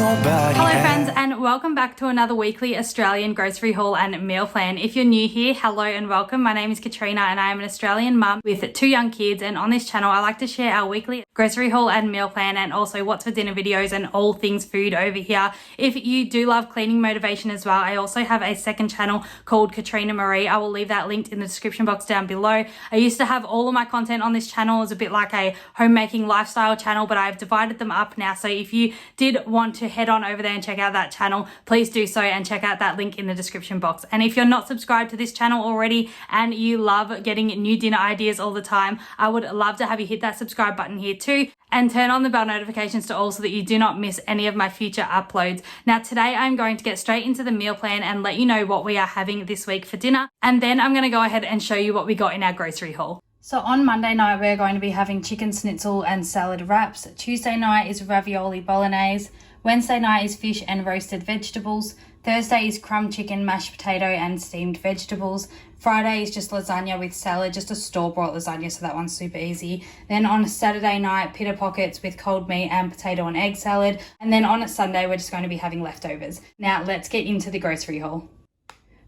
nobody Hello has. friends, and welcome back to another weekly Australian grocery haul and meal plan. If you're new here, hello and welcome. My name is Katrina and I am an Australian mum with 2 young kids, and on this channel I like to share our weekly grocery haul and meal plan and also what's for dinner videos and all things food over here. If you do love cleaning motivation as well, I also have a second channel called Katrina Marie. I will leave that linked in the description box down below. I used to have all of my content on this channel as a bit like a homemaking lifestyle channel, but I've divided them up now. So if you did want to head on over there and check out that channel, please do so and check out that link in the description box. And if you're not subscribed to this channel already and you love getting new dinner ideas all the time, I would love to have you hit that subscribe button here too and turn on the bell notifications to all so that you do not miss any of my future uploads. Now today I'm going to get straight into the meal plan and let you know what we are having this week for dinner, and then I'm going to go ahead and show you what we got in our grocery haul. So on Monday night we're going to be having chicken schnitzel and salad wraps. Tuesday night is ravioli bolognese. Wednesday night is fish and roasted vegetables. Thursday is crumb chicken, mashed potato and steamed vegetables. Friday is just lasagna with salad, just a store-bought lasagna, so that one's super easy. Then on Saturday night, pita pockets with cold meat and potato and egg salad. And then on a Sunday, we're just going to be having leftovers. Now let's get into the grocery haul.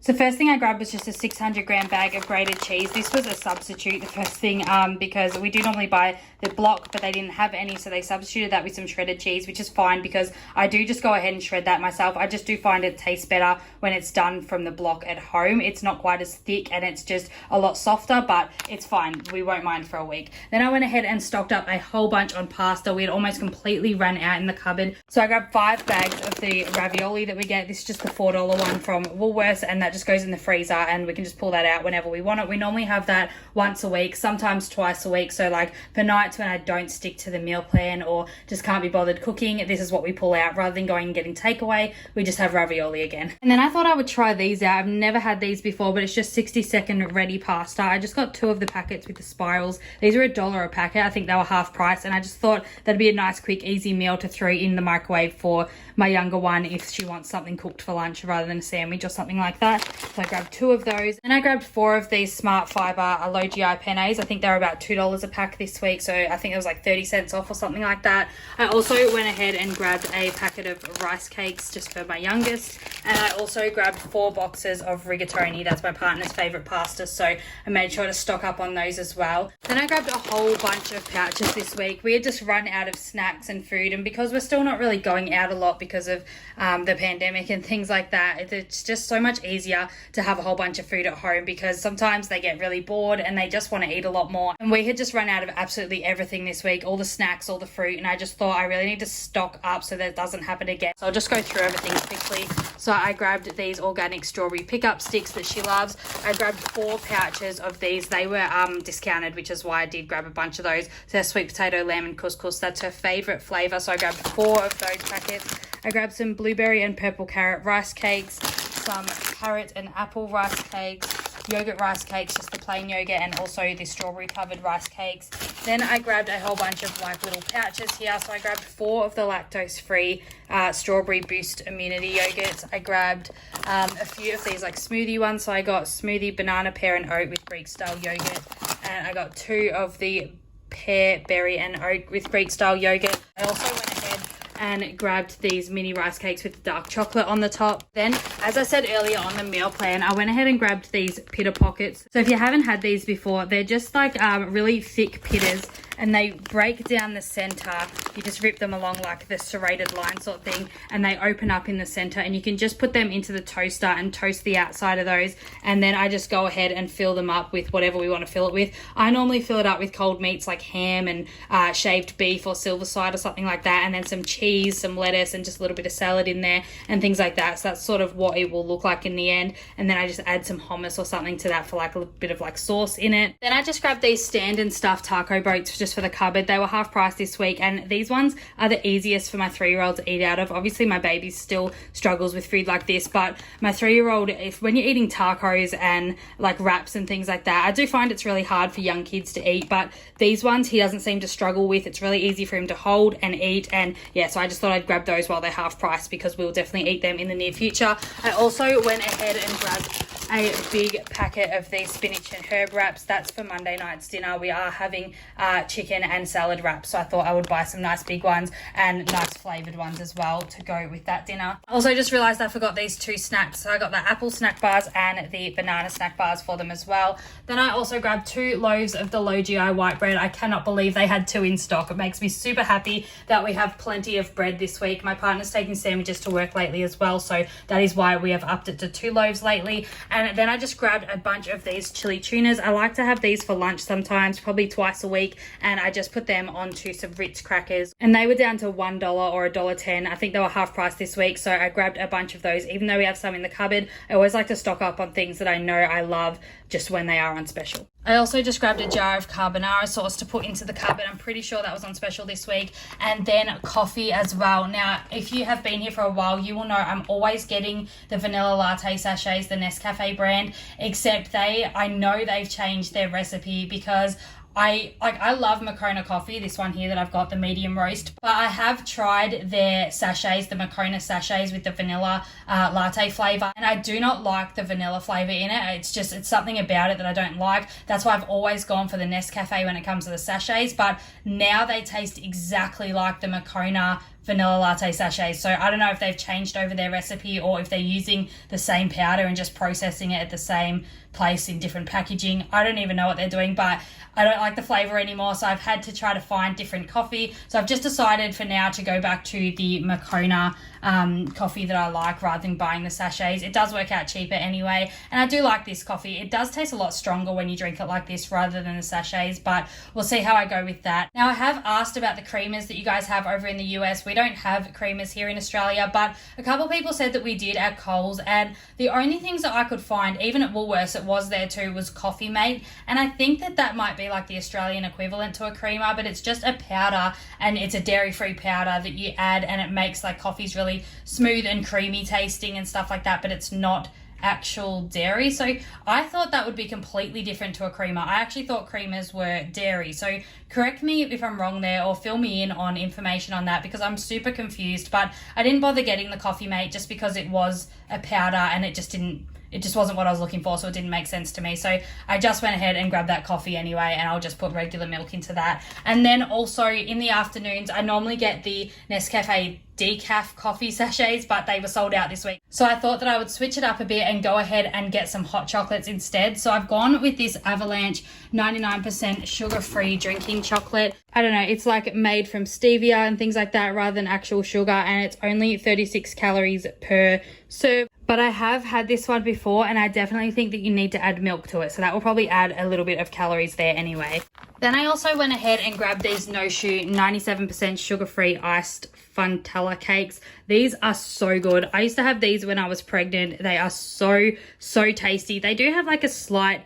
So first thing I grabbed was just a 600 gram bag of grated cheese. This was a substitute, the first thing, because we do normally buy the block, but they didn't have any, so they substituted that with some shredded cheese, which is fine because I do just go ahead and shred that myself. I just do find it tastes better when it's done from the block at home. It's not quite as thick and it's just a lot softer, but it's fine. We won't mind for a week. Then I went ahead and stocked up a whole bunch on pasta. We had almost completely run out in the cupboard. So I grabbed 5 bags of the ravioli that we get. This is just the $4 one from Woolworths, and that just goes in the freezer and we can just pull that out whenever we want it. We normally have that once a week, sometimes twice a week. So like for nights when I don't stick to the meal plan or just can't be bothered cooking, this is what we pull out. Rather than going and getting takeaway, we just have ravioli again. And then I thought I would try these out. I've never had these before, but it's just 60-second ready pasta. I just got 2 of the packets with the spirals. These are $1 a packet. I think they were half price, and I just thought that'd be a nice quick easy meal to throw in the microwave for my younger one if she wants something cooked for lunch rather than a sandwich or something like that. So I grabbed 2 of those, and I grabbed 4 of these Smart Fiber low GI pennes. I think they're about $2 a pack this week, so I think it was like 30 cents off or something like that. I also went ahead and grabbed a packet of rice cakes just for my youngest, and I also grabbed 4 boxes of rigatoni. That's my partner's favorite pasta, so I made sure to stock up on those as well. Then I grabbed a whole bunch of pouches this week. We had just run out of snacks and food, and because we're still not really going out a lot because of the pandemic and things like that, it's just so much easier to have a whole bunch of food at home because sometimes they get really bored and they just want to eat a lot more. And we had just run out of absolutely everything this week, all the snacks, all the fruit, and I just thought I really need to stock up so that it doesn't happen again. So I'll just go through everything quickly. So I grabbed these organic strawberry pickup sticks that she loves. I grabbed 4 pouches of these. They were discounted, which is why I did grab a bunch of those. So they're sweet potato, lamb and couscous. That's her favorite flavor, so I grabbed 4 of those packets. I grabbed some blueberry and purple carrot rice cakes, some carrot and apple rice cakes, yogurt rice cakes, just the plain yogurt, and also the strawberry covered rice cakes. Then I grabbed a whole bunch of like little pouches here. So I grabbed 4 of the lactose free strawberry boost immunity yogurts. I grabbed a few of these like smoothie ones. So I got smoothie banana, pear and oat with Greek style yogurt, and I got 2 of the pear, berry and oat with Greek style yogurt. I also went ahead and grabbed these mini rice cakes with dark chocolate on the top. Then, as I said earlier on the meal plan, I went ahead and grabbed these pita pockets. So if you haven't had these before, they're just like really thick pittas, and they break down the center. You just rip them along like the serrated line sort of thing, and they open up in the center, and you can just put them into the toaster and toast the outside of those. And then I just go ahead and fill them up with whatever we want to fill it with. I normally fill it up with cold meats like ham and shaved beef or silver side or something like that, and then some cheese, some lettuce, and just a little bit of salad in there and things like that. So that's sort of what it will look like in the end. And then I just add some hummus or something to that for like a bit of like sauce in it. Then I just grabbed these stand and stuffed taco boats just for the cupboard. They were half price this week, and these ones are the easiest for my 3-year-old to eat out of. Obviously my baby still struggles with food like this, but my 3-year-old, when you're eating tacos and like wraps and things like that, I do find it's really hard for young kids to eat, but these ones he doesn't seem to struggle with. It's really easy for him to hold and eat, and yeah, so I just thought I'd grab those while they're half price because we'll definitely eat them in the near future. I also went ahead and grabbed a big packet of these spinach and herb wraps. That's for Monday night's dinner. We are having chicken and salad wraps, so I thought I would buy some nice big ones and nice flavoured ones as well to go with that dinner. Also just realised I forgot these 2 snacks. So I got the apple snack bars and the banana snack bars for them as well. Then I also grabbed 2 loaves of the low GI white bread. I cannot believe they had 2 in stock. It makes me super happy that we have plenty of bread this week. My partner's taking sandwiches to work lately as well, so that is why we have upped it to 2 loaves lately. And then I just grabbed a bunch of these chili tunas. I like to have these for lunch sometimes, probably twice a week, and I just put them onto some Ritz crackers, and they were down to $1 or $1.10. I think they were half price this week, so I grabbed a bunch of those. Even though we have some in the cupboard, I always like to stock up on things that I know I love just when they are on special. I also just grabbed a jar of carbonara sauce to put into the cupboard. I'm pretty sure that was on special this week. And then coffee as well. Now, if you have been here for a while, you will know I'm always getting the vanilla latte sachets, the Nescafe brand, except I know they've changed their recipe because I love Moccona coffee, this one here that I've got, the medium roast, but I have tried their sachets, the Moccona sachets with the vanilla latte flavour, and I do not like the vanilla flavour in it. It's something about it that I don't like. That's why I've always gone for the Nescafe when it comes to the sachets, but now they taste exactly like the Moccona vanilla latte sachets. So I don't know if they've changed over their recipe or if they're using the same powder and just processing it at the same place in different packaging. I don't even know what they're doing, but I don't like the flavour anymore, so I've had to try to find different coffee. So I've just decided for now to go back to the Moccona coffee that I like rather than buying the sachets. It does work out cheaper anyway, and I do like this coffee. It does taste a lot stronger when you drink it like this rather than the sachets, but we'll see how I go with that. Now, I have asked about the creamers that you guys have over in the US. We don't have creamers here in Australia, but a couple of people said that we did at Coles, and the only things that I could find, even at Woolworths, it was there too, was Coffee Mate, and I think that might be like the Australian equivalent to a creamer, but it's just a powder, and it's a dairy-free powder that you add, and it makes like coffees really smooth and creamy tasting and stuff like that, but it's not actual dairy. So I thought that would be completely different to a creamer. I actually thought creamers were dairy. So correct me if I'm wrong there, or fill me in on information on that, because I'm super confused. But I didn't bother getting the Coffee Mate just because it was a powder and it just wasn't what I was looking for, so it didn't make sense to me. So I just went ahead and grabbed that coffee anyway, and I'll just put regular milk into that. And then also in the afternoons, I normally get the Nescafe decaf coffee sachets, but they were sold out this week. So I thought that I would switch it up a bit and go ahead and get some hot chocolates instead. So I've gone with this Avalanche 99% sugar-free drinking chocolate. I don't know, it's like made from stevia and things like that rather than actual sugar, and it's only 36 calories per serve. But I have had this one before, and I definitely think that you need to add milk to it. So that will probably add a little bit of calories there anyway. Then I also went ahead and grabbed these No Shoe 97% sugar-free iced Funtella cakes. These are so good. I used to have these when I was pregnant. They are so tasty. They do have like a slight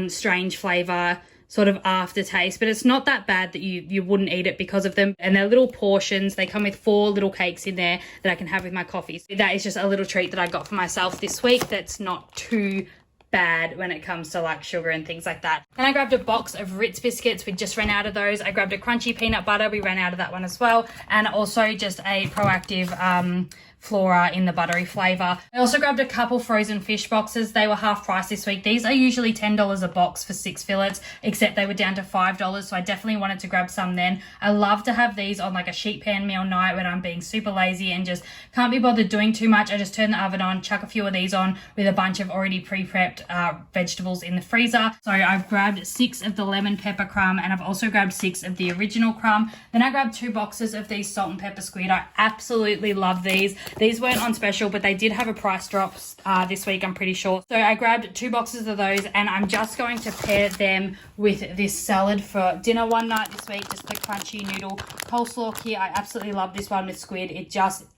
strange flavor sort of aftertaste, but it's not that bad that you wouldn't eat it because of them. And they're little portions. They come with 4 little cakes in there that I can have with my coffee. So that is just a little treat that I got for myself this week that's not too bad when it comes to like sugar and things like that. Then I grabbed a box of Ritz biscuits. We just ran out of those. I grabbed a crunchy peanut butter. We ran out of that one as well. And also just a Proactive Flora in the buttery flavour. I also grabbed a couple frozen fish boxes. They were half price this week. These are usually $10 a box for 6 fillets, except they were down to $5, so I definitely wanted to grab some then. I love to have these on like a sheet pan meal night when I'm being super lazy and just can't be bothered doing too much. I just turn the oven on, chuck a few of these on with a bunch of already pre-prepped vegetables in the freezer. So I've grabbed 6 of the lemon pepper crumb, and I've also grabbed 6 of the original crumb. Then I grabbed 2 boxes of these salt and pepper squid. I absolutely love these. These weren't on special, but they did have a price drop this week, I'm pretty sure. So I grabbed 2 boxes of those, and I'm just going to pair them with this salad for dinner one night this week, just the crunchy noodle coleslaw kit. I absolutely love this one with squid.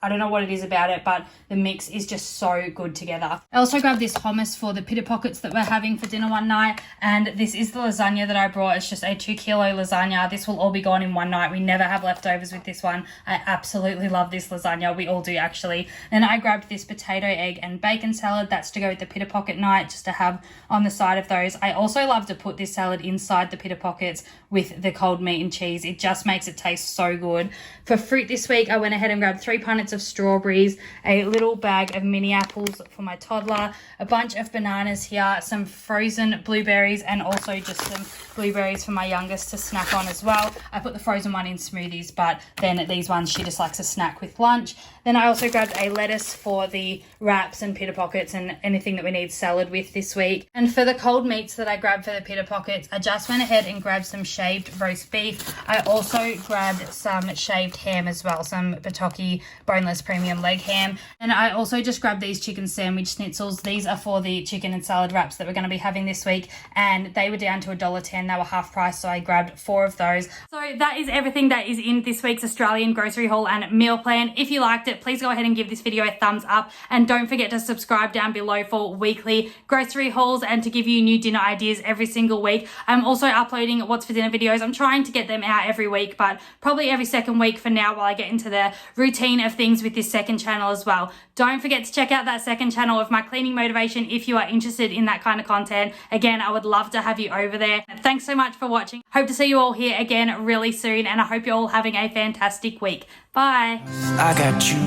I don't know what it is about it, but the mix is just so good together. I also grabbed this hummus for the pita pockets that we're having for dinner one night, and this is the lasagna that I brought. It's just a 2-kilo lasagna. This will all be gone in one night. We never have leftovers with this one. I absolutely love this lasagna. We all do actually. actually. Then I grabbed this potato, egg and bacon salad. That's to go with the pita pocket night, just to have on the side of those. I also love to put this salad inside the pita pockets with the cold meat and cheese. It just makes it taste so good. For fruit this week, I went ahead and grabbed 3 punnets of strawberries, a little bag of mini apples for my toddler, a bunch of bananas here, some frozen blueberries, and also just some blueberries for my youngest to snack on as well. I put the frozen one in smoothies, but then these ones she just likes to snack with lunch. Then I also grabbed a lettuce for the wraps and pita pockets and anything that we need salad with this week. And for the cold meats that I grabbed for the pita pockets, I just went ahead and grabbed some shaved roast beef. I also grabbed some shaved ham as well, some Patoki boneless premium leg ham. And I also just grabbed these chicken sandwich schnitzels. These are for the chicken and salad wraps that we're going to be having this week, and they were down to $1.10. They were half price, so I grabbed 4 of those. So that is everything that is in this week's Australian grocery haul and meal plan. If you liked it, please go ahead and give this video a thumbs up, and don't forget to subscribe down below for weekly grocery hauls and to give you new dinner ideas every single week. I'm also uploading what's for dinner videos. I'm trying to get them out every week, but probably every second week for now while I get into the routine of things with this second channel as well. Don't forget to check out that second channel of my cleaning motivation if you are interested in that kind of content. Again, I would love to have you over there. Thanks so much for watching. Hope to see you all here again really soon, and I hope you're all having a fantastic week. Bye. I got you,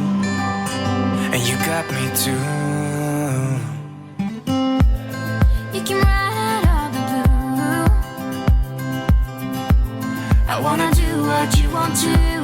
and you got me too. You can ride all the blue. I wanna do what you want to.